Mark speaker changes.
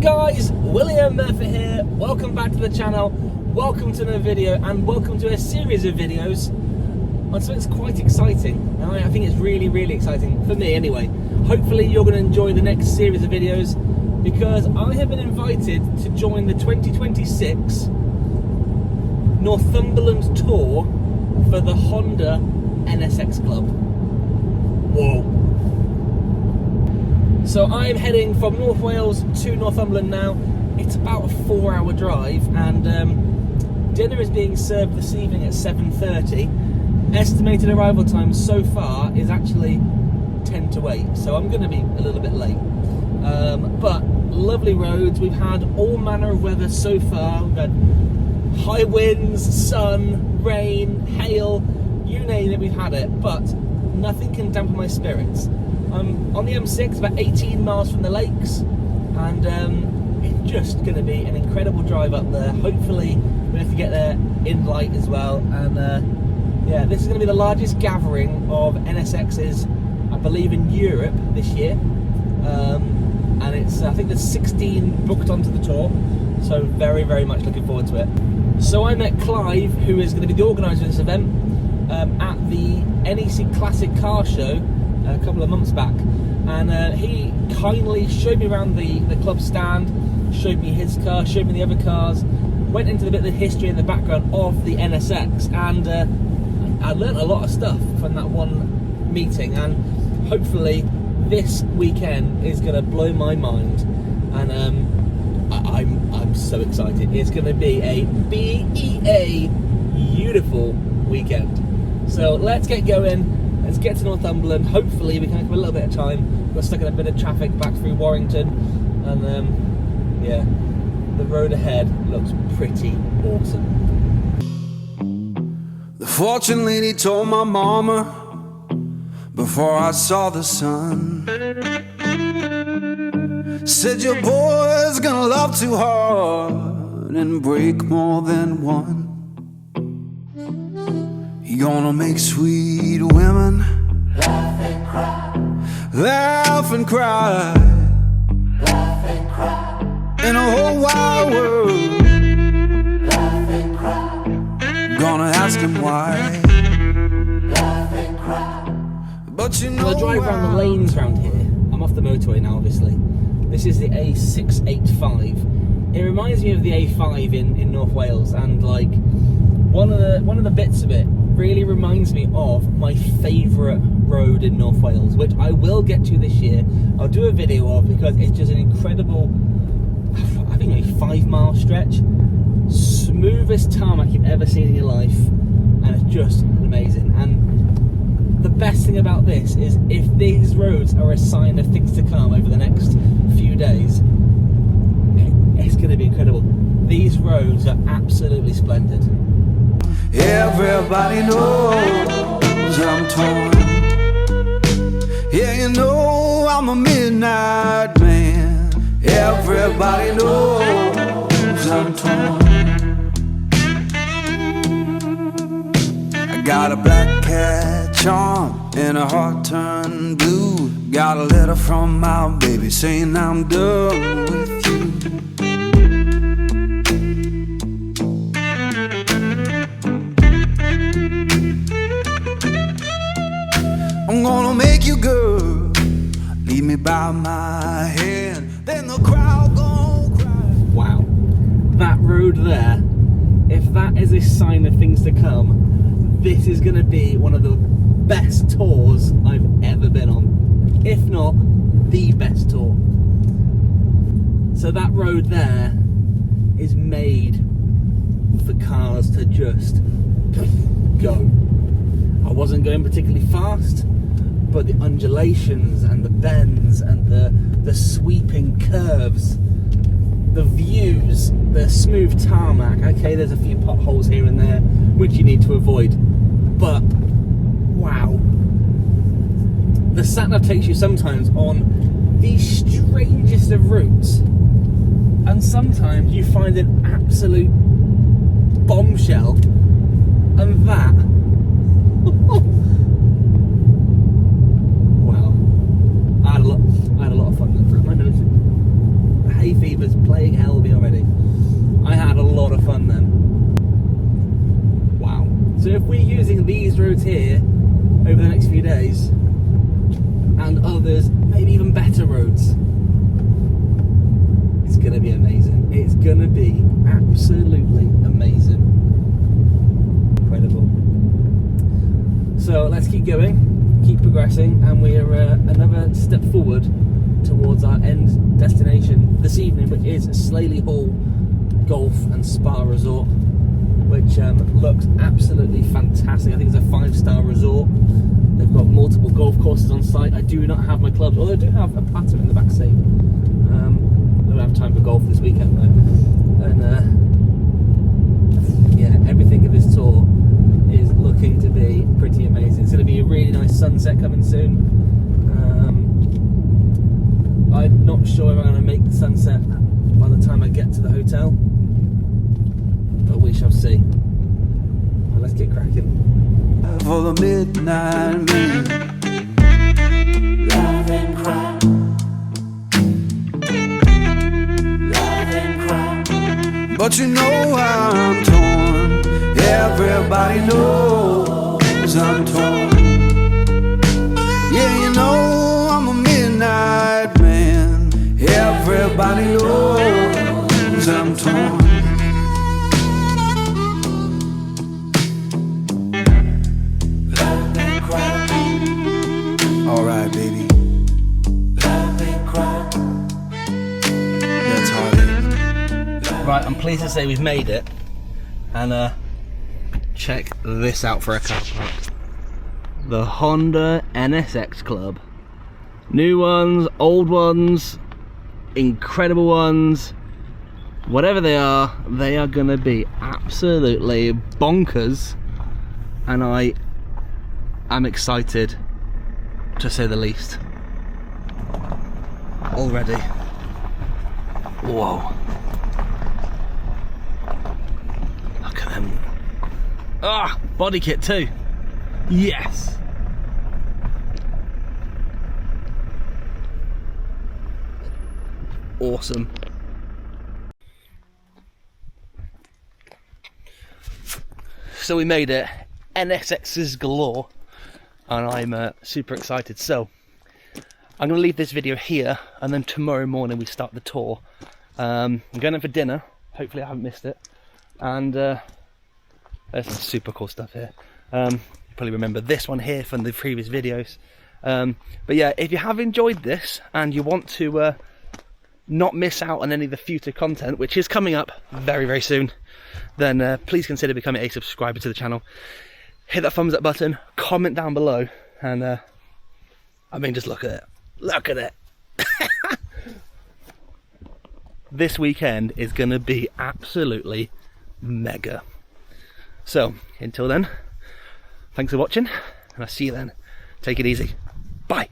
Speaker 1: guys, William Murphy here. Welcome back to the channel, welcome to another video, and welcome to a series of videos on something that's quite exciting. And I think it's really exciting, for me anyway. Hopefully you're going to enjoy the next series of videos, because I have been invited to join the 2026 Northumberland tour for the Honda NSX Club. Whoa. So I'm heading from North Wales to Northumberland now. It's about a 4-hour drive, and dinner is being served this evening at 7:30. Estimated arrival time so far is actually 10 to 8, so I'm going to be a little bit late. But lovely roads. We've had all manner of weather so far. We've had high winds, sun, rain, hail, you name it, we've had it. But nothing can dampen my spirits. I'm on the M6, about 18 miles from the lakes, and it's just going to be an incredible drive up there. Hopefully we have to get there in light as well, and yeah, this is going to be the largest gathering of NSXs, I believe, in Europe this year, and it's I think there's 16 booked onto the tour, so very much looking forward to it. So I met Clive, who is going to be the organiser of this event, at the NEC Classic Car Show a couple of months back, and he kindly showed me around the club stand, showed me his car, showed me the other cars, went into the bit of the history and the background of the NSX, and I learnt a lot of stuff from that one meeting, and hopefully this weekend is going to blow my mind, and I'm so excited. It's going to be a beautiful weekend. So let's get going. Let's get to Northumberland. Hopefully we can have a little bit of time. We're stuck in a bit of traffic back through Warrington, and yeah, the road ahead looks pretty awesome.
Speaker 2: The fortune lady told my mama before I saw the sun, said your boy's gonna love too hard and break more than one. You're gonna make sweet women laugh and cry, laugh and cry, laugh and cry, in a whole wide world, laugh and cry. Gonna ask him why, laugh and cry. But you know,
Speaker 1: I drive around the lanes around here. I'm off the motorway now, obviously. This is the A685. It reminds me of the A5 in North Wales, and like one of the bits of it really reminds me of my favourite road in North Wales, which I will get to this year. I'll do a video of, because it's just an incredible, I think maybe 5-mile stretch, smoothest tarmac you've ever seen in your life, and it's just amazing. And the best thing about this is, if these roads are a sign of things to come over the next few days, it's going to be incredible. These roads are absolutely splendid.
Speaker 2: Everybody knows I'm torn. Yeah, you know I'm a midnight man. Everybody knows I'm torn. I got a black cat charm and a heart turned blue. Got a letter from my baby saying I'm done with you. I'm gonna make you good, lead me by my hand, then the crowd gon' cry.
Speaker 1: Wow, that road there, if that is a sign of things to come, this is gonna be one of the best tours I've ever been on, if not the best tour. So that road there is made for cars to just go. I wasn't going particularly fast, but the undulations and the bends and the sweeping curves, the views, the smooth tarmac. Okay, there's a few potholes here and there which you need to avoid, but wow, the sat-nav takes you sometimes on the strangest of routes, and sometimes you find an absolute bombshell, and that wow, I had a lot of fun going through. My nose, hay fever's bunkers, maybe even better roads. It's going to be amazing. It's going to be absolutely amazing. Incredible. So let's keep going, keep progressing, and we're another step forward towards our end destination this evening, which is Slaley Hall Golf and Spa Resort, which looks absolutely fantastic. I think it's a 5-star resort. They've got multiple golf courses on site. I do not have my clubs, although I do have a pattern in the back seat. I don't have time for golf this weekend though. And yeah, everything of this tour is looking to be pretty amazing. It's going to be a really nice sunset coming soon. I'm not sure if I'm going to make the sunset by the time I get to the hotel, but we shall see. Well, let's get cracking.
Speaker 2: For the midnight man, love and cry, love and cry. But you know I'm torn. Everybody knows I'm torn. Yeah, you know I'm a midnight man. Everybody knows I'm torn. Alright, baby. That's how it is.
Speaker 1: Right, I'm pleased to say we've made it. And check this out for a car park. The Honda NSX Club. New ones, old ones, incredible ones. Whatever they are gonna be absolutely bonkers. And I am excited, to say the least. Already. Whoa. Look at them. Ah, body kit too. Yes. Awesome. So we made it. NSXs galore. And I'm super excited. So I'm going to leave this video here, and then tomorrow morning we start the tour. I'm going in for dinner. Hopefully I haven't missed it. And there's some super cool stuff here. You probably remember this one here from the previous videos. But yeah, if you have enjoyed this and you want to not miss out on any of the future content, which is coming up very, very soon, then please consider becoming a subscriber to the channel. Hit that thumbs up button, comment down below, and I mean, just look at it. Look at it. This weekend is going to be absolutely mega. So, until then, thanks for watching, and I'll see you then. Take it easy. Bye.